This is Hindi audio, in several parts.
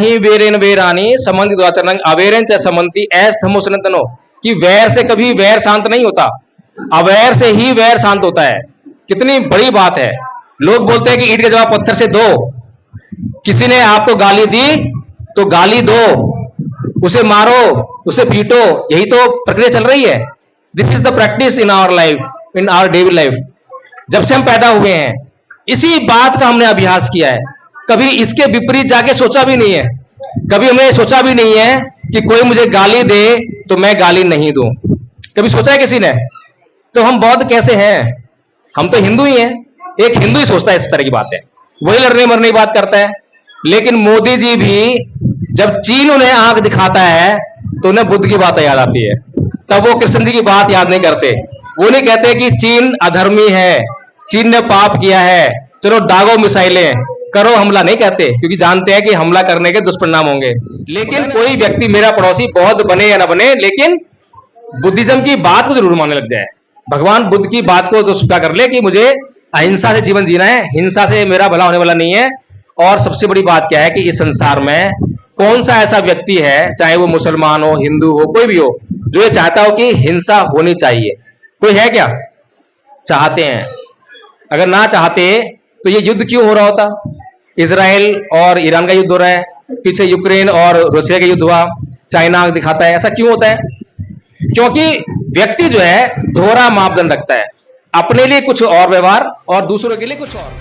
ही वेरेन वेरानी समन्ति द्वाचरण अवेरन च समन्ति ऐस थमो सनतनो, कि वैर से कभी वैर शांत नहीं होता, अवैर से ही वैर शांत होता है। कितनी बड़ी बात है। लोग बोलते हैं कि ईंट का जवाब पत्थर से दो। किसी ने आपको गाली दी तो गाली दो, उसे मारो, उसे पीटो, यही तो प्रक्रिया चल रही है। This is the practice in our life, in our daily life. जब से हम पैदा हुए हैं इसी बात का हमने अभ्यास किया है। कभी इसके विपरीत जाके सोचा भी नहीं है। कभी हमने सोचा भी नहीं है कि कोई मुझे गाली दे तो मैं गाली नहीं दूं। कभी सोचा है किसी ने? तो हम बौद्ध कैसे हैं? हम तो हिंदू ही हैं। एक हिंदू ही सोचता है इस तरह की बात है, वही लड़ने मरने की बात करता है। लेकिन मोदी जी भी जब चीन उन्हें आंख दिखाता है तो उन्हें बुद्ध की बात याद आती है। तब वो कृष्ण जी की बात याद नहीं करते। वो नहीं कहते कि चीन अधर्मी है, चीन ने पाप किया है, चलो दागो मिसाइलें करो हमला, नहीं कहते, क्योंकि जानते हैं कि हमला करने के दुष्परिणाम होंगे। लेकिन कोई व्यक्ति, मेरा पड़ोसी बौद्ध बने या ना बने, लेकिन बुद्धिज्म की बात को जरूर मानने लग जाए, भगवान बुद्ध की बात को तो स्वीकार कर ले कि मुझे अहिंसा से जीवन जीना है, हिंसा से मेरा भला होने वाला नहीं है। और सबसे बड़ी बात क्या है कि इस संसार में कौन सा ऐसा व्यक्ति है, चाहे वो मुसलमान हो, हिंदू हो, कोई भी हो, जो ये चाहता हो कि हिंसा होनी चाहिए? कोई है क्या? चाहते हैं। अगर ना चाहते तो ये युद्ध क्यों हो रहा होता? इजराइल और ईरान का युद्ध हो रहा है, पीछे यूक्रेन और रूसिया का युद्ध हुआ, चाइना दिखाता है। ऐसा क्यों होता है? क्योंकि व्यक्ति जो है दोहरा मापदंड रखता है, अपने लिए कुछ और व्यवहार और दूसरों के लिए कुछ और।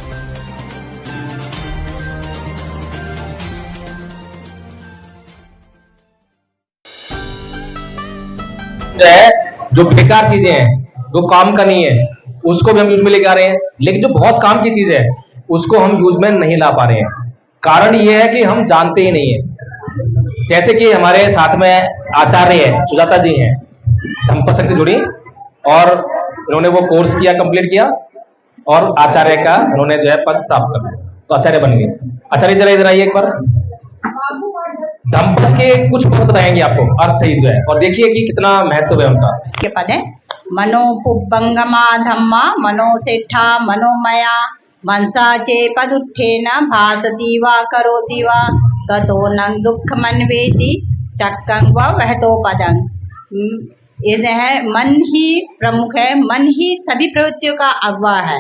जो बेकार चीजें हैं, जो काम का नहीं है, उसको भी हम यूज में लेके आ रहे हैं। लेकिन जो बहुत काम की चीज है उसको हम यूज में नहीं ला पा रहे हैं। कारण ये है कि हम जानते ही नहीं है। जैसे कि हमारे साथ में आचार्य है, सुजाता जी हैं, धम्मपद से जुड़ी, और उन्होंने वो कोर्स किया, कंप्लीट किया, और आचार्य का उन्होंने जो है पद प्राप्त कर लिया, तो आचार्य बन गए। आचार्य जरा इधर आइए एक बार। धम्मपद के कुछ पद बताएंगे आपको, अर्थ सही जो है, और देखिए कि कितना महत्व है उनका। के पद है मनो पुब्बंगमा धम्मा मनो सेठा मनोमया मनसा चे पदुत्थेन भासति वा करोति वा ततो न दुख मनवेति चक्कं व वहतो पदं। ये है मन ही प्रमुख है, मन ही सभी प्रवृत्तियों का अगुवा है।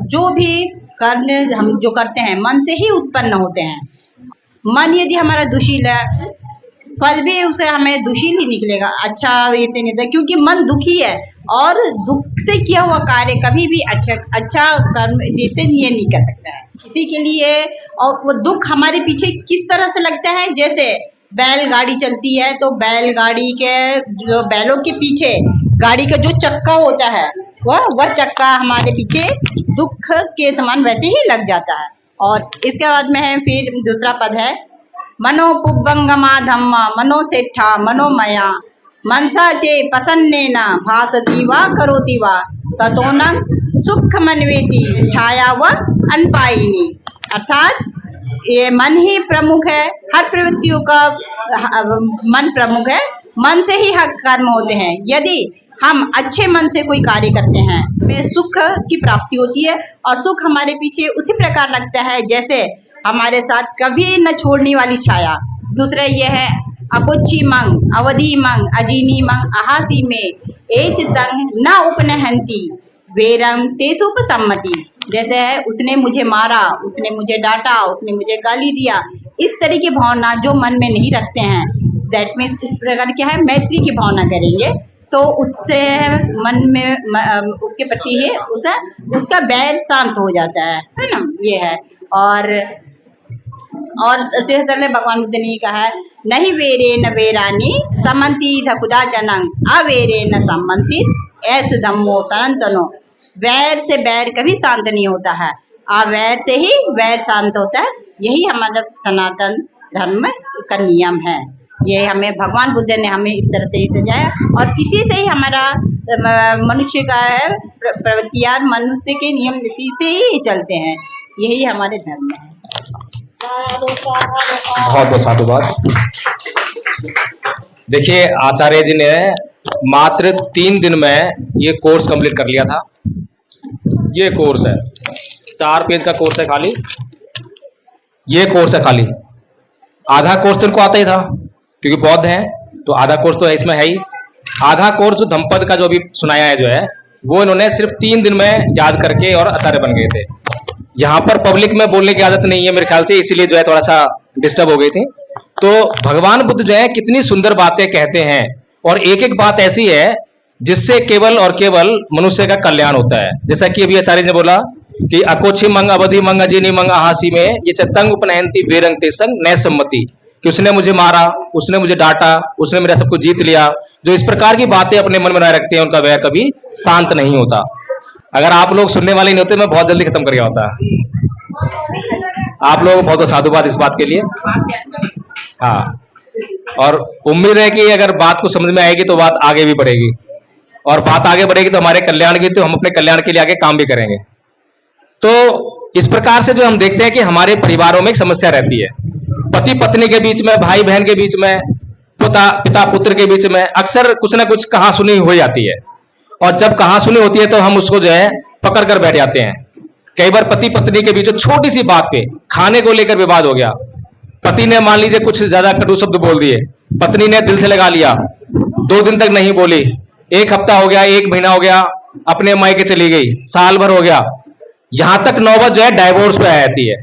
जो भी कर्म हम जो करते हैं मन से ही उत्पन्न होते हैं। मन यदि हमारा दुशील है, फल भी उसे हमें दुशील ही निकलेगा, अच्छा ये नहीं होता, क्योंकि मन दुखी है और दुख से किया हुआ कार्य कभी भी अच्छा कर्म देते ये नहीं कर सकता है। इसी के लिए और वो दुख हमारे पीछे किस तरह से लगता है, जैसे बैलगाड़ी चलती है तो बैलगाड़ी के जो बैलों के पीछे गाड़ी का जो चक्का होता है वह चक्का हमारे पीछे दुख के समान वैसे ही लग जाता है। और इसके बाद में है फिर दूसरा पद है मनो पुब्बंगमा धम्मा मनो सेठा मनोमया मनसा चे प्रसन्नेन भासति वा करोति वा ततो न सुख मनवेति छाया व अनपायिनी। अर्थात ये मन ही प्रमुख है, हर प्रवृत्तियों का मन प्रमुख है, मन से ही हर कर्म होते हैं। यदि हम अच्छे मन से कोई कार्य करते हैं हमें सुख की प्राप्ति होती है, और सुख हमारे पीछे उसी प्रकार लगता है जैसे हमारे साथ कभी न छोड़ने वाली छाया। दूसरा ये है अकुच्छी मंग अवधि मंग अजीनी मंग आहाती में एच तंग न उपनहंती वेरम तेसुप सम्मति। जैसे है उसने मुझे मारा, उसने मुझे डांटा, उसने मुझे गाली दिया, इस तरह की भावना जो मन में नहीं रखते हैं, दैट मीन्स इस प्रकार क्या है मैत्री की भावना करेंगे तो उससे मन में उसके प्रति है उसका बैर शांत हो जाता है ना, ये है। और भगवान बुद्ध ने कहा है नहीं वेरे न वेरानी समन्ति धकुदा जनंग अवेरे न सम्मति ऐस धम्मो सनातनो। वैर से बैर कभी शांत नहीं होता है, अवैर से ही वैर शांत होता है। यही हमारा सनातन धर्म का नियम है। ये हमें भगवान बुद्ध ने हमें इस तरह से सजाया, और इसी से ही हमारा मनुष्य का है प्रवृत्तियां, मनुष्य के नियम इसी से ही चलते हैं। यही हमारे धर्म है। बहुत बहुत साधुवाद। देखिए आचार्य जी ने मात्र 3 दिन में ये कोर्स कंप्लीट कर लिया था। ये कोर्स है, 4 पेज का कोर्स है खाली, ये कोर्स है खाली। आधा कोर्स तो इनको आता ही था, क्योंकि बौद्ध हैं तो आधा कोर्स तो इसमें है ही। आधा कोर्स जो धम्मपद का जो अभी सुनाया है जो है, वो इन्होंने सिर्फ 3 दिन में याद करके और आचार्य बन गए थे। यहाँ पर पब्लिक में बोलने की आदत नहीं है मेरे ख्याल से, इसीलिए जो है थोड़ा सा डिस्टर्ब हो गई थी। तो भगवान बुद्ध जो है कितनी सुंदर बातें कहते हैं, और एक एक बात ऐसी है जिससे केवल और केवल मनुष्य का कल्याण होता है। जैसा कि अभी आचार्य ने बोला कि अकोछि मंग अवधि मंग अजिनी मंग आहासी में ये चतंग उपनयंती बेरंग तेसंग न सम्मति, कि उसने मुझे मारा, उसने मुझे डांटा, उसने मेरा सब कुछ जीत लिया। जो इस प्रकार की बातें अपने मन में बनाए रखते हैं, उनका वैर कभी शांत नहीं होता। अगर आप लोग सुनने वाले नहीं होते, मैं बहुत जल्दी खत्म कर गया होता। आप लोग बहुत साधुवाद इस बात के लिए। हाँ, और उम्मीद है कि अगर बात को समझ में आएगी तो बात आगे भी बढ़ेगी, और बात आगे बढ़ेगी तो हमारे कल्याण की, तो हम अपने कल्याण के लिए आगे काम भी करेंगे। तो इस प्रकार से जो हम देखते हैं कि हमारे परिवारों में एक समस्या रहती है, पति पत्नी के बीच में, भाई बहन के बीच में, पिता पुत्र के बीच में अक्सर कुछ ना कुछ कहा सुनी हो जाती है। और जब कहा सुनी होती है तो हम उसको जो है पकड़ कर बैठ जाते हैं। कई बार पति पत्नी के बीच छोटी सी बात पे खाने को लेकर विवाद हो गया, पति ने मान लीजिए कुछ ज्यादा कटु शब्द बोल दिए, पत्नी ने दिल से लगा लिया, 2 दिन तक नहीं बोली, 1 हफ्ता हो गया, 1 महीना हो गया, अपने मायके चली गई, साल भर हो गया, यहां तक नौबत जो है डाइवोर्स पे आ जाती है।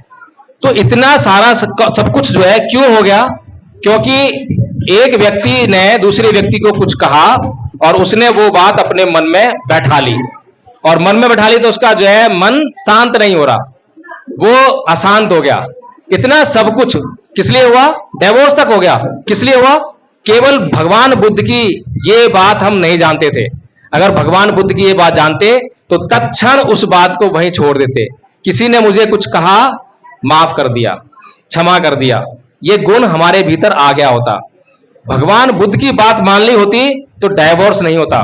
तो इतना सारा सब कुछ जो है क्यों हो गया? क्योंकि एक व्यक्ति ने दूसरे व्यक्ति को कुछ कहा और उसने वो बात अपने मन में बैठा ली, और मन में बैठा ली तो उसका जो है मन शांत नहीं हो रहा, वो अशांत हो गया। इतना सब कुछ किस लिए हुआ? डिवोर्स तक हो गया। किस लिए हुआ? केवल भगवान बुद्ध की ये बात हम नहीं जानते थे। अगर भगवान बुद्ध की ये बात जानते तो तत्क्षण उस बात को वहीं छोड़ देते। किसी ने मुझे कुछ कहा, माफ कर दिया, क्षमा कर दिया, ये गुण हमारे भीतर आ गया होता। भगवान बुद्ध की बात मान ली होती तो डाइवोर्स नहीं होता।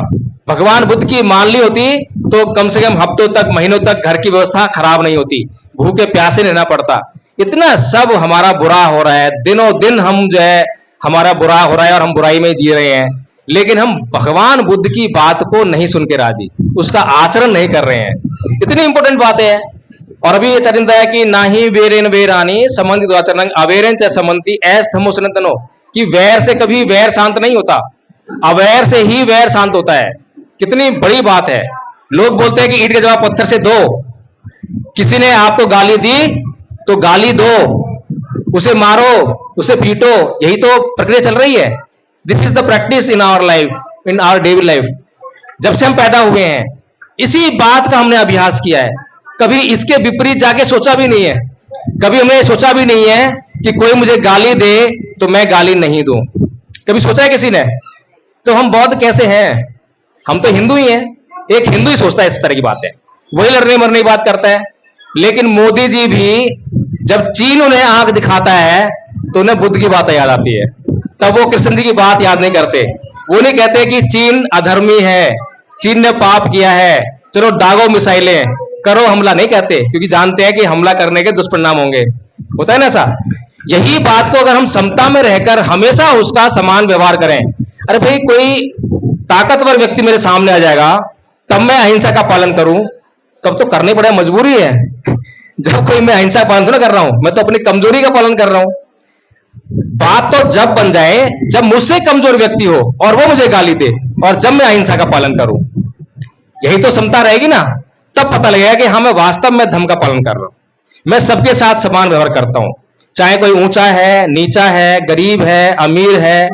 भगवान बुद्ध की मान ली होती तो कम से कम हफ्तों तक, महीनों तक घर की व्यवस्था खराब नहीं होती, भूखे प्यासे रहना पड़ता। इतना सब हमारा बुरा हो रहा है, दिनों दिन हम जो है हमारा बुरा हो रहा है और हम बुराई में जी रहे हैं, लेकिन हम भगवान बुद्ध की बात को नहीं सुन के राजी, उसका आचरण नहीं कर रहे हैं। इतनी इंपॉर्टेंट बात है। और अभी ये चरिंदा है कि ना ही वेरेन वेरानी संबंधित आचरण अवेरन च संबंधी ऐस्थमोसनतनो, कि वैर से कभी वैर शांत नहीं होता, अवैर से ही वैर शांत होता है। कितनी बड़ी बात है। लोग बोलते हैं कि ईंट का जवाब पत्थर से दो। किसी ने आपको गाली दी तो गाली दो, उसे मारो, उसे पीटो, यही तो प्रक्रिया चल रही है। This is the practice in our life, in our daily life. जब से हम पैदा हुए हैं इसी बात का हमने अभ्यास किया है, कभी इसके विपरीत जाके सोचा भी नहीं है। कभी हमने सोचा भी नहीं है कि कोई मुझे गाली दे तो मैं गाली नहीं दूं। कभी सोचा है किसी ने? तो हम बौद्ध कैसे हैं? हम तो हिंदू ही हैं। एक हिंदू ही सोचता है इस तरह की बात है, वही लड़ने मरने की बात करता है। लेकिन मोदी जी भी जब चीन उन्हें आंख दिखाता है तो उन्हें बुद्ध की बात याद आती है, तब वो कृष्ण जी की बात याद नहीं करते। वो नहीं कहते कि चीन अधर्मी है, चीन ने पाप किया है, चलो दागो मिसाइलें करो, हमला नहीं कहते, क्योंकि जानते हैं कि हमला करने के दुष्परिणाम होंगे। होता है ना ऐसा? यही बात को अगर हम समता में रहकर हमेशा उसका समान व्यवहार करें। अरे भाई, कोई ताकतवर व्यक्ति मेरे सामने आ जाएगा तब मैं अहिंसा का पालन करूं, तब तो करने पड़े, मजबूरी है। जब कोई मैं अहिंसा का पालन थोड़ा कर रहा हूं, मैं तो अपनी कमजोरी का पालन कर रहा हूं। बात तो जब बन जाए जब मुझसे कमजोर व्यक्ति हो और वो मुझे गाली दे, और जब मैं अहिंसा का पालन करूं, यही तो समता रहेगी ना। तब पता लगेगा कि हाँ, मैं वास्तव में धर्म का पालन कर रहा हूं। मैं सबके साथ समान व्यवहार करता हूं, चाहे कोई ऊंचा है, नीचा है, गरीब है, अमीर है,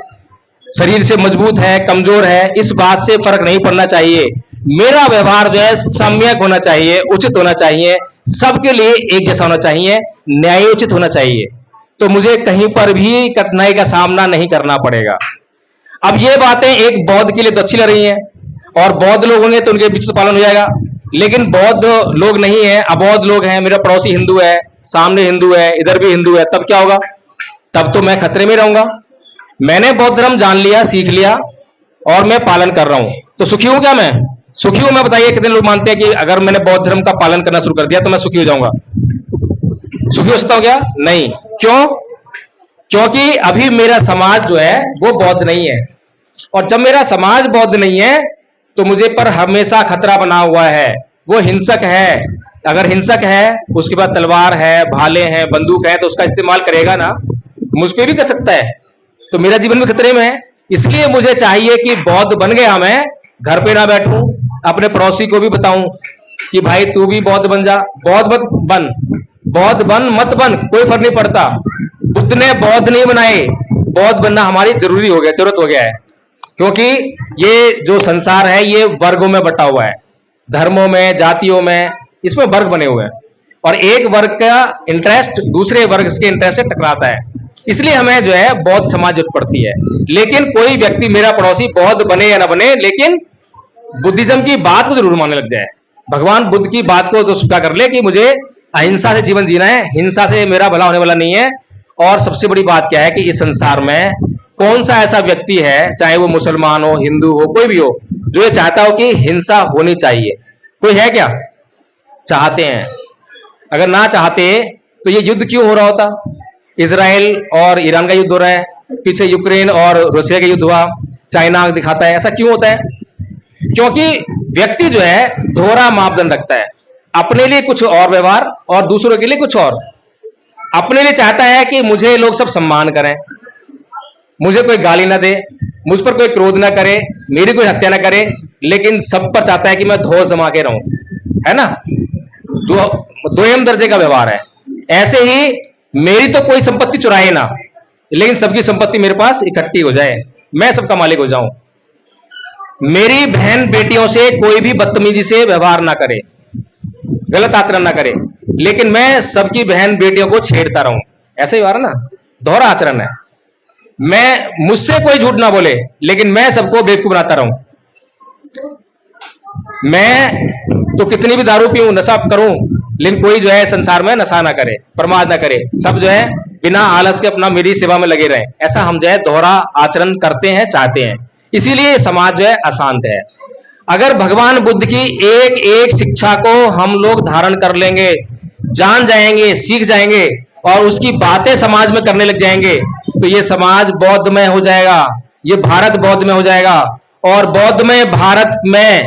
शरीर से मजबूत है, कमजोर है, इस बात से फर्क नहीं पड़ना चाहिए। मेरा व्यवहार जो है सम्यक होना चाहिए, उचित होना चाहिए, सबके लिए एक जैसा होना चाहिए, न्यायोचित होना चाहिए। तो मुझे कहीं पर भी कठिनाई का सामना नहीं करना पड़ेगा। अब ये बातें एक बौद्ध के लिए तो अच्छी लग रही हैं, और बौद्ध लोग होंगे तो उनके बीच तो पालन हो जाएगा। लेकिन बौद्ध लोग नहीं है, अबौद्ध लोग हैं, मेरा पड़ोसी हिंदू है, सामने हिंदू है, इधर भी हिंदू है, तब क्या होगा? तब तो मैं खतरे में रहूंगा। मैंने बौद्ध धर्म जान लिया, सीख लिया, और मैं पालन कर रहा हूं, तो सुखी हूं क्या मैं? सुखी हूं मैं? बताइए कितने लोग मानते हैं कि अगर मैंने बौद्ध धर्म का पालन करना शुरू कर दिया तो मैं सुखी हो जाऊंगा? सुखी हो सकता हूं क्या? नहीं। क्यों? क्योंकि अभी मेरा समाज जो है वो बौद्ध नहीं है, और जब मेरा समाज बौद्ध नहीं है तो मुझे पर हमेशा खतरा बना हुआ है। वो हिंसक है, अगर हिंसक है उसके पास तलवार है, भाले हैं, बंदूक है, तो उसका इस्तेमाल करेगा ना। मुझ पे भी कर सकता है, तो मेरा जीवन भी खतरे में है। इसलिए मुझे चाहिए कि बौद्ध बन गया मैं घर पे ना बैठूं, अपने पड़ोसी को भी बताऊं कि भाई तू भी बौद्ध बन जा। बौद्ध मत बन, बौद्ध बन मत बन, कोई फर्क नहीं पड़ता। बुद्ध ने बौद्ध नहीं बनाए, बौद्ध बनना हमारी जरूरी हो गया, जरूरत हो गया है। क्योंकि ये जो संसार है ये वर्गों में बटा हुआ है, धर्मों में, जातियों में, इसमें वर्ग बने हुए हैं, और एक वर्ग का इंटरेस्ट दूसरे वर्ग के इंटरेस्ट से टकराता है। इसलिए हमें जो है बौद्ध समाज जरूरत पड़ती है। लेकिन कोई व्यक्ति, मेरा पड़ोसी बौद्ध बने या ना बने, लेकिन बुद्धिज्म की बात को जरूर मानने लग जाए, भगवान बुद्ध की बात को तो स्वीकार कर ले कि मुझे अहिंसा से जीवन जीना है, हिंसा से मेरा भला होने वाला नहीं है। और सबसे बड़ी बात क्या है कि इस संसार में कौन सा ऐसा व्यक्ति है, चाहे वो मुसलमान हो, हिंदू हो, कोई भी हो, जो ये चाहता हो कि हिंसा होनी चाहिए? कोई है क्या? चाहते हैं। अगर ना चाहते तो ये युद्ध क्यों हो रहा होता? इजराइल और ईरान का युद्ध हो रहा है, पीछे यूक्रेन और रूसिया का युद्ध हुआ, चाइना दिखाता है, ऐसा क्यों होता है? क्योंकि व्यक्ति जो है दोहरा मापदंड रखता है, अपने लिए कुछ और व्यवहार और दूसरों के लिए कुछ और। अपने लिए चाहता है कि मुझे लोग सब सम्मान करें, मुझे कोई गाली ना दे, मुझ पर कोई क्रोध ना करे, मेरी कोई हत्या ना करे, लेकिन सब पर चाहता है कि मैं धौंस जमा के रहूं, है ना? दोयम दर्जे का व्यवहार है। ऐसे ही मेरी तो कोई संपत्ति चुराए ना, लेकिन सबकी संपत्ति मेरे पास इकट्ठी हो जाए, मैं सबका मालिक हो जाऊं। मेरी बहन बेटियों से कोई भी बदतमीजी से व्यवहार ना करे, गलत आचरण ना करे, लेकिन मैं सबकी बहन बेटियों को छेड़ता रहूं, ऐसा ही व्यवहार है ना, दोहरा आचरण है। मैं, मुझसे कोई झूठ ना बोले, लेकिन मैं सबको बेवकूफ बनाता रहूं। मैं तो कितनी भी दारू पीऊं, नशा करूं, लेकिन कोई जो है संसार में नशा ना करे, प्रमाद ना करे, सब जो है बिना आलस के अपना मेरी सेवा में लगे रहें। ऐसा हम जो है दोहरा आचरण करते हैं, चाहते हैं। इसीलिए समाज जो है अशांत है। अगर भगवान बुद्ध की एक एक शिक्षा को हम लोग धारण कर लेंगे, जान जाएंगे, सीख जाएंगे और उसकी बातें समाज में करने लग जाएंगे, तो ये समाज बौद्धमय हो जाएगा, ये भारत बौद्धमय हो जाएगा। और बौद्धमय भारत में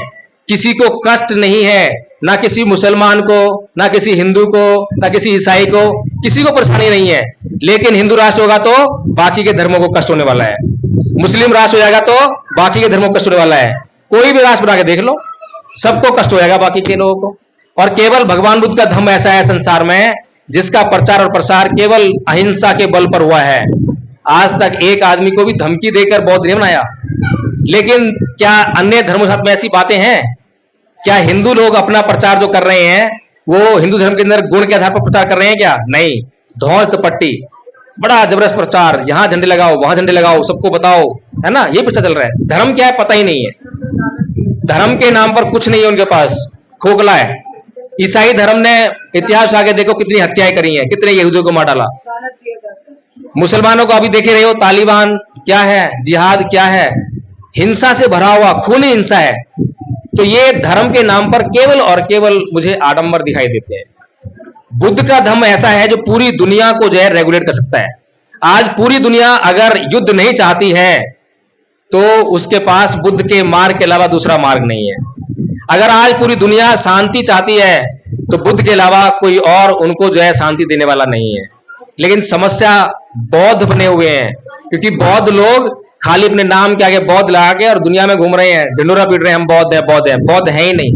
किसी को कष्ट नहीं है, ना किसी मुसलमान को, ना किसी हिंदू को, ना किसी ईसाई को, किसी को परेशानी नहीं है। लेकिन हिंदू राष्ट्र होगा तो बाकी के धर्मों को कष्ट होने वाला है, मुस्लिम राष्ट्र हो जाएगा तो बाकी के धर्मों को कष्ट होने वाला है। कोई भी राष्ट्र बना के देख लो, सबको कष्ट हो जाएगा बाकी के लोगों को। और केवल भगवान बुद्ध का धर्म ऐसा है संसार में जिसका प्रचार और प्रसार केवल अहिंसा के बल पर हुआ है। आज तक एक आदमी को भी धमकी देकर बौद्ध नहीं बनाया। लेकिन क्या अन्य धर्मों के साथ में ऐसी बातें हैं? क्या हिंदू लोग अपना प्रचार जो कर रहे हैं वो हिंदू धर्म के अंदर गुण के आधार पर प्रचार कर रहे हैं क्या? नहीं, ध्वस्त पट्टी, बड़ा जबरदस्त प्रचार, यहां झंडे लगाओ, वहां झंडे लगाओ, सबको बताओ, है ना? ये प्रचार चल रहा है। धर्म क्या है पता ही नहीं है, धर्म के नाम पर कुछ नहीं है उनके पास, खोखला है। ईसाई धर्म ने इतिहास आगे देखो कितनी हत्याएं करी हैं, कितने यहूदियों को मार डाला। मुसलमानों को अभी देखे रहे हो, तालिबान क्या है, जिहाद क्या है, हिंसा से भरा हुआ खूनी हिंसा है। तो ये धर्म के नाम पर केवल और केवल मुझे आडंबर दिखाई देते हैं। बुद्ध का धर्म ऐसा है जो पूरी दुनिया को जो है रेगुलेट कर सकता है। आज पूरी दुनिया अगर युद्ध नहीं चाहती है तो उसके पास बुद्ध के मार्ग के अलावा दूसरा मार्ग नहीं है। अगर आज पूरी दुनिया शांति चाहती है तो बुद्ध के अलावा कोई और उनको जो है शांति देने वाला नहीं है। लेकिन समस्या बौद्ध बने हुए हैं, क्योंकि बौद्ध लोग खाली अपने नाम के आगे बौद्ध लगा के और दुनिया में घूम रहे हैं, ढिंडोरा पीट रहे हैं, हम बौद्ध है, बौद्ध है। बौद्ध है ही नहीं।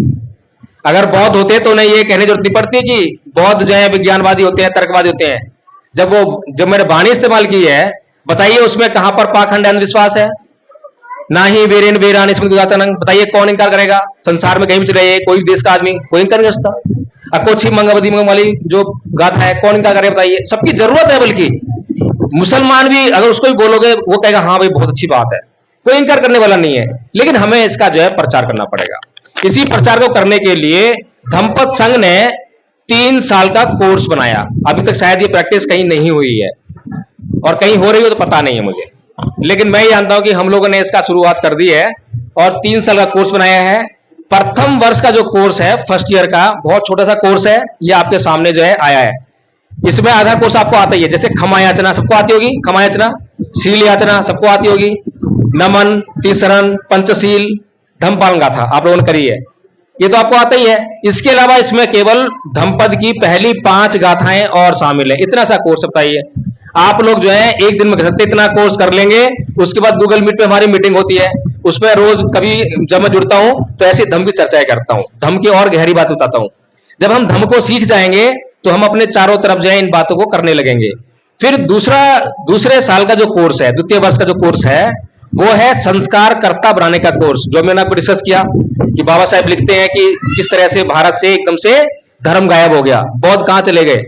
अगर बौद्ध होते तो उन्हें ये कहने की जरूरत नहीं पड़ती कि बौद्ध जो है विज्ञानवादी होते हैं, तर्कवादी होते हैं। जब मैंने वाणी इस्तेमाल की है, बताइए उसमें कहां पर पाखंड अंधविश्वास है? ना ही वेरेन वेरान इसमें दुराचानंग, बताइए कौन इनकार करेगा? संसार में कहीं भी चले जाइए, कोई देश का आदमी, कोई इनकार नहीं करता। अकोछी मंगवदी वाली जो गाथा है, कौन इनकार करेगा? बताइए, सबकी जरूरत है। बल्कि मुसलमान भी अगर उसको भी बोलोगे वो कहेगा हाँ भाई बहुत अच्छी बात है, कोई इनकार करने वाला नहीं है। लेकिन हमें इसका जो है प्रचार करना पड़ेगा। इसी प्रचार को करने के लिए धम्मपद संघ ने 3 साल का कोर्स बनाया। अभी तक शायद ये प्रैक्टिस कहीं नहीं हुई है, और कहीं हो रही हो तो पता नहीं है मुझे, लेकिन मैं ये जानता हूं कि हम लोगों ने इसका शुरुआत कर दी है और 3 साल का कोर्स बनाया है। प्रथम वर्ष का जो कोर्स है, फर्स्ट ईयर का, बहुत छोटा सा कोर्स है, ये आपके सामने जो है आया है। इसमें आधा कोर्स आपको आता ही है, जैसे खमा याचना सबको आती होगी, खमा याचना, शील याचना सबको आती होगी, नमन, तीसरन, पंचशील, धम्मपालन गाथा आप लोगों ने करी है, ये तो आपको आता ही है। इसके अलावा इसमें केवल धम्मपद की पहली 5 गाथाएं और शामिल है। इतना सा कोर्स बताइए। आप लोग जो है एक दिन में कर सकते, इतना कोर्स कर लेंगे, उसके बाद गूगल मीट पे हमारी मीटिंग होती है, उसमें रोज कभी जब मैं जुड़ता हूं तो ऐसे धम्म की चर्चाएं करता हूं, धम्म की और गहरी बात बताता हूं। जब हम धम्म को सीख जाएंगे तो हम अपने चारों तरफ जो है इन बातों को करने लगेंगे। फिर दूसरे साल का जो कोर्स है, द्वितीय वर्ष का जो कोर्स है, वो है संस्कार कर्ता बनाने का कोर्स, जो मैंने आपको डिस्कस किया कि बाबा साहब लिखते हैं कि किस तरह से भारत से एकदम से धर्म गायब हो गया, बौद्ध कहां चले गए।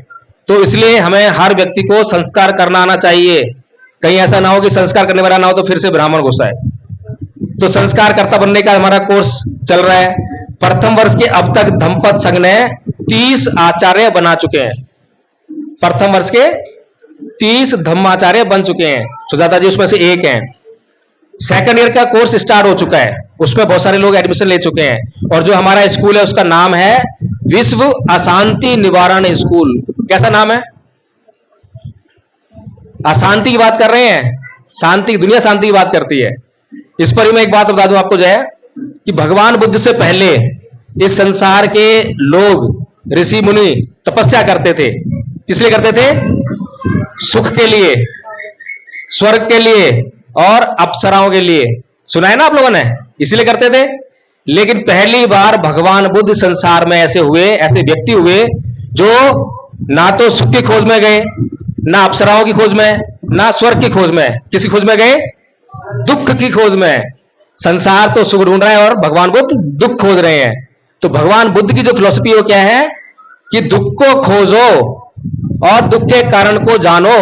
तो इसलिए हमें हर व्यक्ति को संस्कार करना आना चाहिए, कहीं ऐसा ना हो कि संस्कार करने वाला ना हो तो फिर से ब्राह्मण घुसा है। तो संस्कार कर्ता बनने का हमारा कोर्स चल रहा है। प्रथम वर्ष के अब तक धम्मपद संघ ने 30 आचार्य बना चुके हैं। प्रथम वर्ष के 30 धम्माचार्य बन चुके हैं, सुजाता जी उसमें से एक हैं। सेकंड ईयर का कोर्स स्टार्ट हो चुका है, उसमें बहुत सारे लोग एडमिशन ले चुके हैं। और जो हमारा स्कूल है उसका नाम है विश्व अशांति निवारण स्कूल। कैसा नाम है? अशांति की बात कर रहे हैं, शांति, दुनिया शांति की बात करती है। इस पर ही मैं एक बात बता दूं आपको जो है कि भगवान बुद्ध से पहले इस संसार के लोग, ऋषि मुनि तपस्या करते थे। किस लिए करते थे? सुख के लिए, स्वर्ग के लिए और अप्सराओं के लिए। सुना है ना आप लोगों ने? इसलिए करते थे। लेकिन पहली बार भगवान बुद्ध संसार में ऐसे हुए, ऐसे व्यक्ति हुए जो ना तो सुख की खोज में गए, ना अप्सराओं की खोज में, ना स्वर्ग की खोज में। किसी खोज में गए? दुख की खोज में। संसार तो सुख ढूंढ रहा है और भगवान बुद्ध दुख खोज रहे हैं। तो भगवान बुद्ध की जो फिलॉसफी वो क्या है कि दुख को खोजो और दुख के कारण को जानो,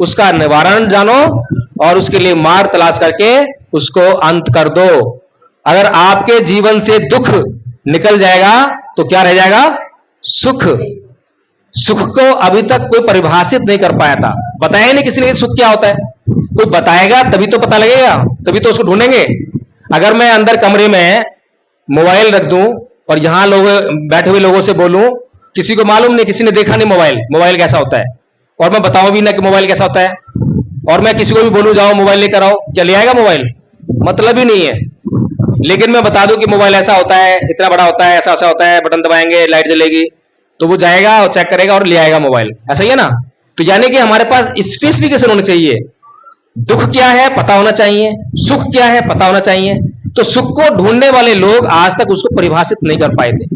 उसका निवारण जानो और उसके लिए मार्ग तलाश करके उसको अंत कर दो। अगर आपके जीवन से दुख निकल जाएगा तो क्या रह जाएगा? सुख। सुख को अभी तक कोई परिभाषित नहीं कर पाया था, बताया नहीं किसी ने सुख क्या होता है। कोई बताएगा तभी तो पता लगेगा, तभी तो उसको ढूंढेंगे। अगर मैं अंदर कमरे में मोबाइल रख दूं और यहां लोग बैठे हुए लोगों से बोलूं, किसी को मालूम नहीं, किसी ने देखा नहीं मोबाइल कैसा होता है, और मैं बताऊं भी ना कि मोबाइल कैसा होता है, और मैं किसी को भी बोलूं जाओ मोबाइल लेकर आओ, क्या ले आएगा मोबाइल? मतलब ही नहीं है। लेकिन मैं बता दूं कि मोबाइल ऐसा होता है, इतना बड़ा होता है, ऐसा ऐसा होता है, बटन दबाएंगे लाइट जलेगी, तो वो जाएगा और चेक करेगा और ले आएगा मोबाइल। ऐसा ही है ना? तो यानी कि हमारे पास स्पेसिफिकेशन होनी चाहिए। दुख क्या है पता होना चाहिए, सुख क्या है पता होना चाहिए। तो सुख को ढूंढने वाले लोग आज तक उसको परिभाषित नहीं कर पाए थे।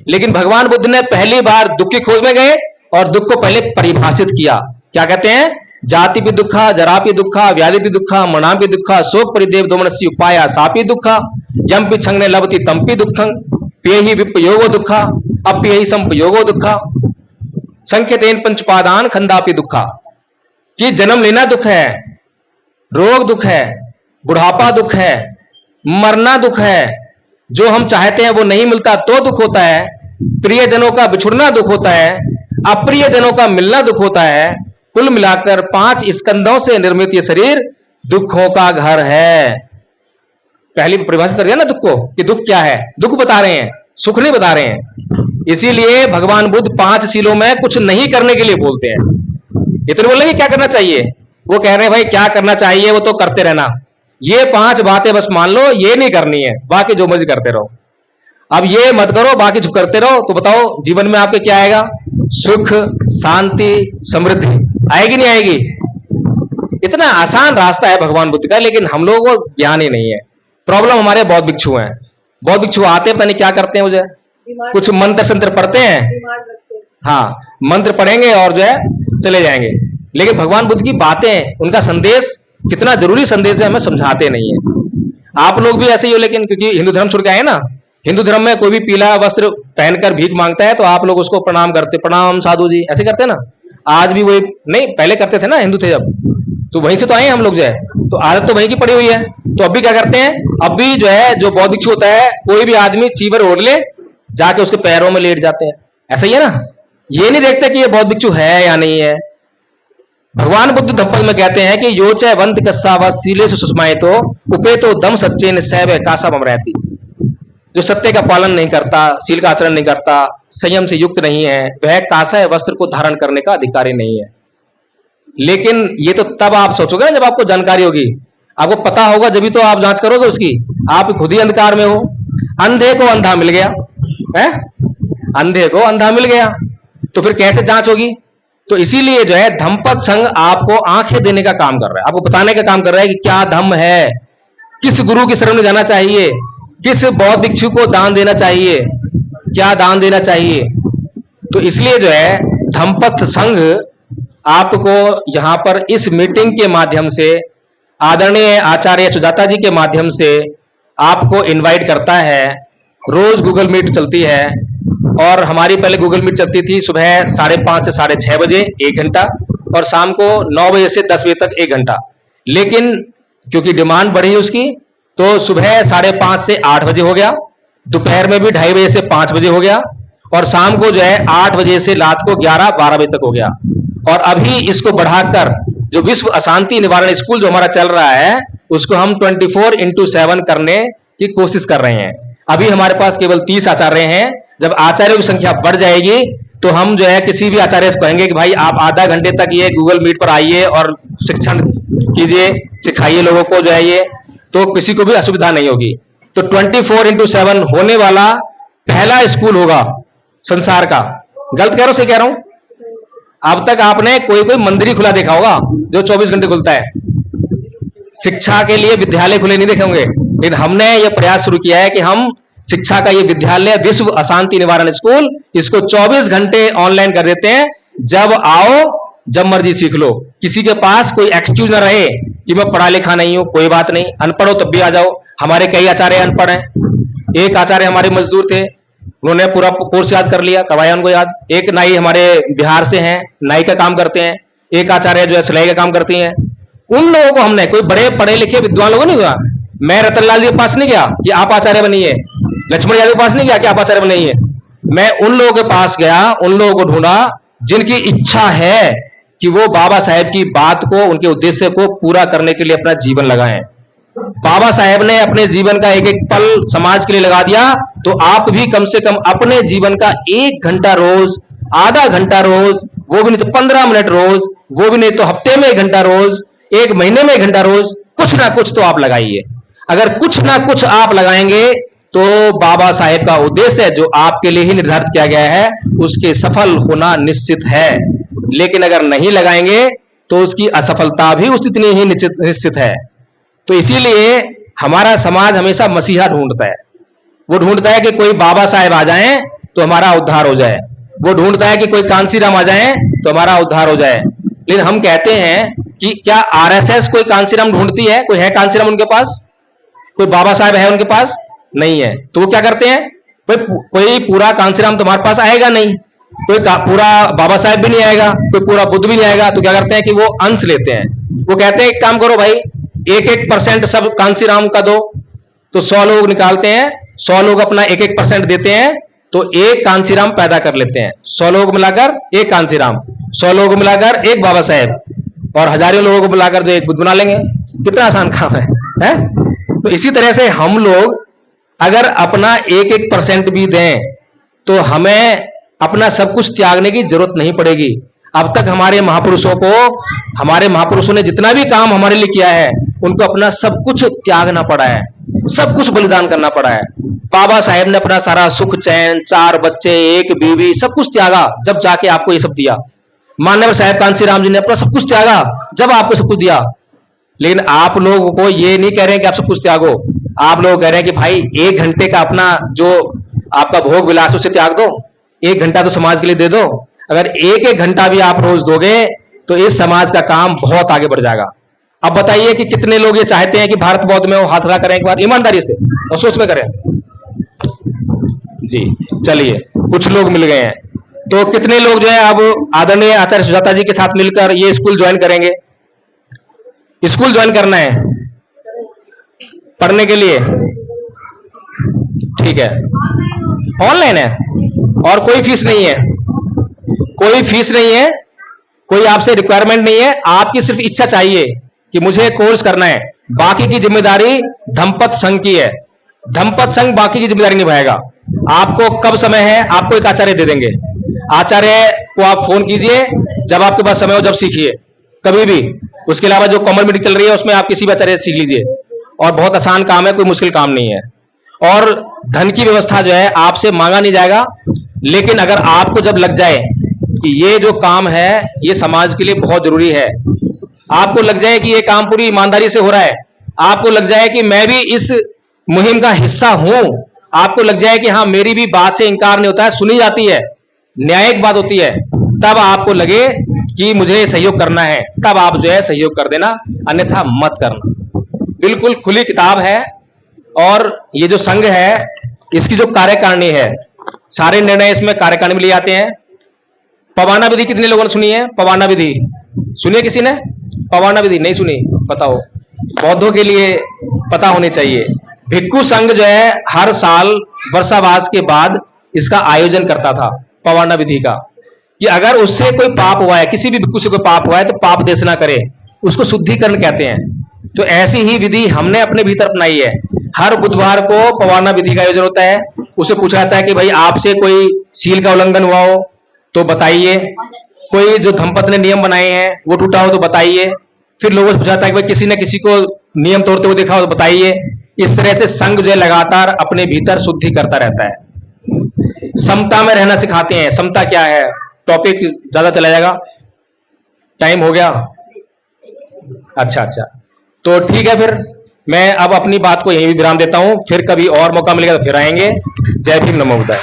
लेकिन भगवान बुद्ध ने पहली बार दुख की खोज में गए और दुख को पहले परिभाषित किया। क्या कहते हैं? जाति भी दुखा, जरा भी दुखा, व्याधि भी दुखा, मरणा भी दुखा, शोक परिदेव दोमनस्य उपाया सापी दुखा, जम पी छंगने लभती तंपी दुखं, पेहि विपयोगो दुखा, अप्यहि संपयोगो दुखा, संख्यतेन पंचपादान खंदापि दुखा। कि जन्म लेना दुख है, रोग दुख है, बुढ़ापा दुख है, मरना दुख है, जो हम चाहते हैं वो नहीं मिलता तो दुख होता है, प्रियजनों का बिछुड़ना दुख होता है, अप्रिय जनों का मिलना दुख होता है। कुल मिलाकर 5 स्कंदों से निर्मित ये शरीर दुखों का घर है। पहली परिभाषित कर दिया ना दुख को कि दुख क्या है। दुख बता रहे हैं, सुख नहीं बता रहे हैं। इसीलिए भगवान बुद्ध 5 शीलों में कुछ नहीं करने के लिए बोलते हैं। इतने बोलेंगे क्या करना चाहिए, वो कह रहे हैं भाई क्या करना चाहिए वो तो करते रहना, ये 5 बातें बस मान लो, ये नहीं करनी है, बाकी जो मर्जी करते रहो। अब ये मत करो, बाकी जो करते रहो। तो बताओ जीवन में आपके क्या आएगा? सुख, शांति, समृद्धि आएगी नहीं आएगी? इतना आसान रास्ता है भगवान बुद्ध का, लेकिन हम लोगों को ज्ञान ही नहीं है। प्रॉब्लम हमारे बौद्ध भिक्षु हैं। बौद्ध भिक्षु आते हैं पता नहीं क्या करते हैं, मुझे कुछ मंत्र संत्र पढ़ते हैं, हाँ मंत्र पढ़ेंगे और जो है चले जाएंगे। लेकिन भगवान बुद्ध की बातें, उनका संदेश कितना जरूरी संदेश है, हमें समझाते नहीं है। आप लोग भी ऐसे ही हो, लेकिन क्योंकि हिंदू धर्म छोड़ के आए ना, हिंदू धर्म में कोई भी पीला वस्त्र पहनकर भीख मांगता है तो आप लोग उसको प्रणाम करते, प्रणाम साधु जी, ऐसे करते हैं ना। आज भी वही नहीं, पहले करते थे ना, हिंदू थे जब, तो वहीं से तो आए हम लोग जो है, तो आदत तो वहीं की पड़ी हुई है। तो अभी क्या करते हैं, अभी जो है जो बौद्ध भिक्षु होता है, कोई भी आदमी चीवर ओढ़ ले जाके उसके पैरों में लेट जाते हैं। ऐसा ही है ना? ये नहीं देखते कि ये बौद्ध भिक्षु है या नहीं है। भगवान बुद्ध धम्पद में कहते हैं कि यो च वंत कस्सावा सीले सुषमाए तो उपे तो दम सच्चे सैव कासा बम रहती। जो सत्य का पालन नहीं करता, सील का आचरण नहीं करता, संयम से युक्त नहीं है, वह कासा वस्त्र को धारण करने का अधिकारी नहीं है। लेकिन ये तो तब आप सोचोगे ना जब आपको जानकारी होगी, आपको पता होगा, जब भी तो आप जांच करोगे उसकी। आप खुद ही अंधकार में हो। अंधे को अंधा मिल गया है, अंधे को अंधा मिल गया, तो फिर कैसे जांच होगी? तो इसीलिए जो है धम्मपद संघ आपको आंखें देने का काम कर रहा है, आपको बताने का काम कर रहा है कि क्या धम्म है, किस गुरु की शरण में जाना चाहिए, किस बौद्ध भिक्षु को दान देना चाहिए, क्या दान देना चाहिए। तो इसलिए जो है धम्मपद संघ आपको यहां पर इस मीटिंग के माध्यम से, आदरणीय आचार्य सुजाता जी के माध्यम से आपको इनवाइट करता है। रोज गूगल मीट चलती है और हमारी पहले गूगल मीट चलती थी सुबह 5:30 से 6:30 बजे 1 घंटा और शाम को 9 बजे से 10 बजे तक 1 घंटा। लेकिन क्योंकि डिमांड बढ़ी उसकी तो सुबह 5:30 से 8 बजे हो गया, दोपहर में भी 2:30 बजे से 5 बजे हो गया और शाम को जो है 8 बजे से रात को 11-12 बजे तक हो गया। और अभी इसको बढ़ाकर जो विश्व अशांति निवारण स्कूल जो हमारा चल रहा है उसको हम 24/7 करने की कोशिश कर रहे हैं। अभी हमारे पास केवल 30 आचार्य हैं। जब आचार्यों की संख्या बढ़ जाएगी तो हम जो है किसी भी आचार्य से कहेंगे कि भाई आप आधा घंटे तक ये गूगल मीट पर आइए और शिक्षण कीजिए, सिखाइए लोगों को जो है ये, तो किसी को भी असुविधा नहीं होगी। तो 24/7 होने वाला पहला स्कूल होगा संसार का। गलत कह रहा हूं, सही कह रहा हूं? अब तक आपने कोई मंदिर ही खुला देखा होगा जो 24 घंटे खुलता है, शिक्षा के लिए विद्यालय खुले नहीं देखे होंगे। लेकिन हमने यह प्रयास शुरू किया है कि हम शिक्षा का ये विद्यालय विश्व अशांति निवारण स्कूल, इसको 24 घंटे ऑनलाइन कर देते हैं। जब आओ जब मर्जी सीख लो, किसी के पास कोई एक्सक्यूज ना रहे कि मैं पढ़ा लिखा नहीं हूं। कोई बात नहीं, अनपढ़ हो तब भी आ जाओ। हमारे कई आचार्य अनपढ़ हैं। एक आचार्य हमारे मजदूर थे, उन्होंने पूरा कोर्स याद कर लिया, करवाया उनको याद। एक नाई हमारे बिहार से हैं, नाई का काम करते हैं। एक आचार्य जो है सिलाई का काम करती हैं। उन लोगों को हमने, कोई बड़े पढ़े लिखे विद्वान लोगों नहीं हुआ, मैं रतनलाल जी के पास नहीं गया कि आप आचार्य बनिए, लक्ष्मण यादव के पास नहीं गया कि आप आचार्य बनिए। मैं उन लोगों के पास गया, उन लोगों को ढूंढा जिनकी इच्छा है कि वो बाबा साहेब की बात को, उनके उद्देश्य को पूरा करने के लिए अपना जीवन लगाएं। बाबा साहेब ने अपने जीवन का एक एक पल समाज के लिए लगा दिया, तो आप भी कम से कम अपने जीवन का 1 घंटा रोज, आधा घंटा रोज, वो भी नहीं तो 15 मिनट रोज, वो भी नहीं तो हफ्ते में 1 घंटा रोज, 1 महीने में 1 घंटा रोज, कुछ ना कुछ तो आप लगाइए। अगर कुछ ना कुछ आप लगाएंगे तो बाबा साहेब का उद्देश्य जो आपके लिए ही निर्धारित किया गया है उसके सफल होना निश्चित है। लेकिन अगर नहीं लगाएंगे तो उसकी असफलता भी उतनी ही निश्चित है। तो इसीलिए हमारा समाज हमेशा मसीहा ढूंढता है। वो ढूंढता है कि कोई बाबा साहेब आ जाएं तो हमारा उद्धार हो जाए, वो ढूंढता है कि कोई कांसीराम आ जाएं तो हमारा उद्धार हो जाए। लेकिन हम कहते हैं कि क्या आरएसएस कोई कांसीराम ढूंढती है? कोई है कांसीराम उनके पास? कोई बाबा साहेब है उनके पास? नहीं है। तो वो क्या करते हैं? कोई पूरा कांसीराम तुम्हारे पास आएगा नहीं, कोई पूरा बाबा साहेब भी नहीं आएगा, कोई पूरा बुद्ध भी नहीं आएगा। तो क्या करते हैं कि वो अंश लेते हैं। वो कहते हैं एक काम करो भाई, 1-1% सब कांसीराम का दो। तो 100 लोग निकालते हैं, 100 लोग अपना 1-1% देते हैं, तो एक कांसीराम पैदा कर लेते हैं। 100 लोग मिलाकर एक कांसीराम, 100 लोग मिलाकर एक बाबा साहेब, और हजारों लोगों को मिलाकर जो एक बुद्ध बना लेंगे। कितना आसान काम है? तो इसी तरह से हम लोग अगर अपना 1-1% भी दें तो हमें अपना सब कुछ त्यागने की जरूरत नहीं पड़ेगी। अब तक हमारे महापुरुषों ने जितना भी काम हमारे लिए किया है उनको अपना सब कुछ त्यागना पड़ा है, सब कुछ बलिदान करना पड़ा है। बाबा साहेब ने अपना सारा सुख चैन, 4 बच्चे, 1 बीवी, सब कुछ त्यागा जब जाके आपको ये सब दिया। मान्यवर साहेब कांसीराम जी ने अपना सब कुछ त्यागा जब आपको सब कुछ दिया। लेकिन आप लोगों को ये नहीं कह रहे हैं कि आप सब कुछ त्यागो, आप लोग कह रहे हैं कि भाई 1 घंटे का अपना जो आपका भोग विलास उसे त्याग दो, 1 घंटा तो समाज के लिए दे दो। अगर 1-1 घंटा भी आप रोज दोगे तो इस समाज का काम बहुत आगे बढ़ जाएगा। अब बताइए कि कितने लोग ये चाहते हैं कि भारत बौद्ध में वो हाथ खड़ा करें एक बार ईमानदारी से और सोच में करें। जी चलिए, कुछ लोग मिल गए हैं। तो कितने लोग जो है अब आदरणीय आचार्य सुजाता जी के साथ मिलकर ये स्कूल ज्वाइन करेंगे? स्कूल ज्वाइन करना है पढ़ने के लिए, ठीक है, ऑनलाइन है और कोई फीस नहीं है, कोई फीस नहीं है, कोई आपसे रिक्वायरमेंट नहीं है। आपकी सिर्फ इच्छा चाहिए कि मुझे कोर्स करना है। बाकी की जिम्मेदारी धम्मपद संघ की है। धम्मपद संघ बाकी की जिम्मेदारी निभाएगा। आपको कब समय है, आपको एक आचार्य दे देंगे। आचार्य को आप फोन कीजिए, जब आपके पास समय हो जब सीखिए, कभी भी। उसके अलावा जो कॉमन मीटिंग चल रही है उसमें आप किसी भी आचार्य से सीख लीजिए, और बहुत आसान काम है, कोई मुश्किल काम नहीं है। और धन की व्यवस्था जो है आपसे मांगा नहीं जाएगा। लेकिन अगर आपको जब लग जाए कि ये जो काम है ये समाज के लिए बहुत जरूरी है। आपको लग जाए कि ये काम पूरी ईमानदारी से हो रहा है, आपको लग जाए कि मैं भी इस मुहिम का हिस्सा हूं, आपको लग जाए कि हाँ मेरी भी बात से इंकार नहीं होता है, सुनी जाती है, न्यायिक बात होती है, तब आपको लगे कि मुझे सहयोग करना है, तब आप जो है सहयोग कर देना, अन्यथा मत करना। बिल्कुल खुली किताब है। और ये जो संघ है इसकी जो कार्यकारिणी है, सारे निर्णय इसमें कार्यकारिणी में लिए आते हैं। पवाना विधि कितने लोगों ने सुनी है? पवाना विधि सुनिए किसी ने? पवाना विधि नहीं सुनी? बताओ, बौद्धों के लिए पता होनी चाहिए। भिक्खु संघ जो है हर साल वर्षावास के बाद इसका आयोजन करता था, पवाना विधि का, कि अगर उससे कोई पाप हुआ है, किसी भी भिक्खु से कोई पाप हुआ है तो पाप देशना करे, उसको शुद्धिकरण कहते हैं। तो ऐसी ही विधि हमने अपने भीतर अपनाई है। हर बुधवार को पवाना विधि का आयोजन होता है। उसे पूछा जाता है कि भाई आपसे कोई सील का उल्लंघन हुआ हो तो बताइए, कोई जो धम्मपत्नी ने नियम बनाए हैं वो टूटा हो तो बताइए। फिर लोगों से पूछा जाता है कि भाई किसी ने किसी को नियम तोड़ते हुए देखा हो तो बताइए। इस तरह से संघ जो है लगातार अपने भीतर शुद्धि करता रहता है। समता में रहना सिखाते हैं। समता क्या है? टॉपिक ज्यादा चला जाएगा, टाइम हो गया। अच्छा, तो ठीक है, फिर मैं अब अपनी बात को यहीं विराम देता हूं। फिर कभी और मौका मिलेगा तो फिर आएंगे। जय भीम, नमो बुद्धाय।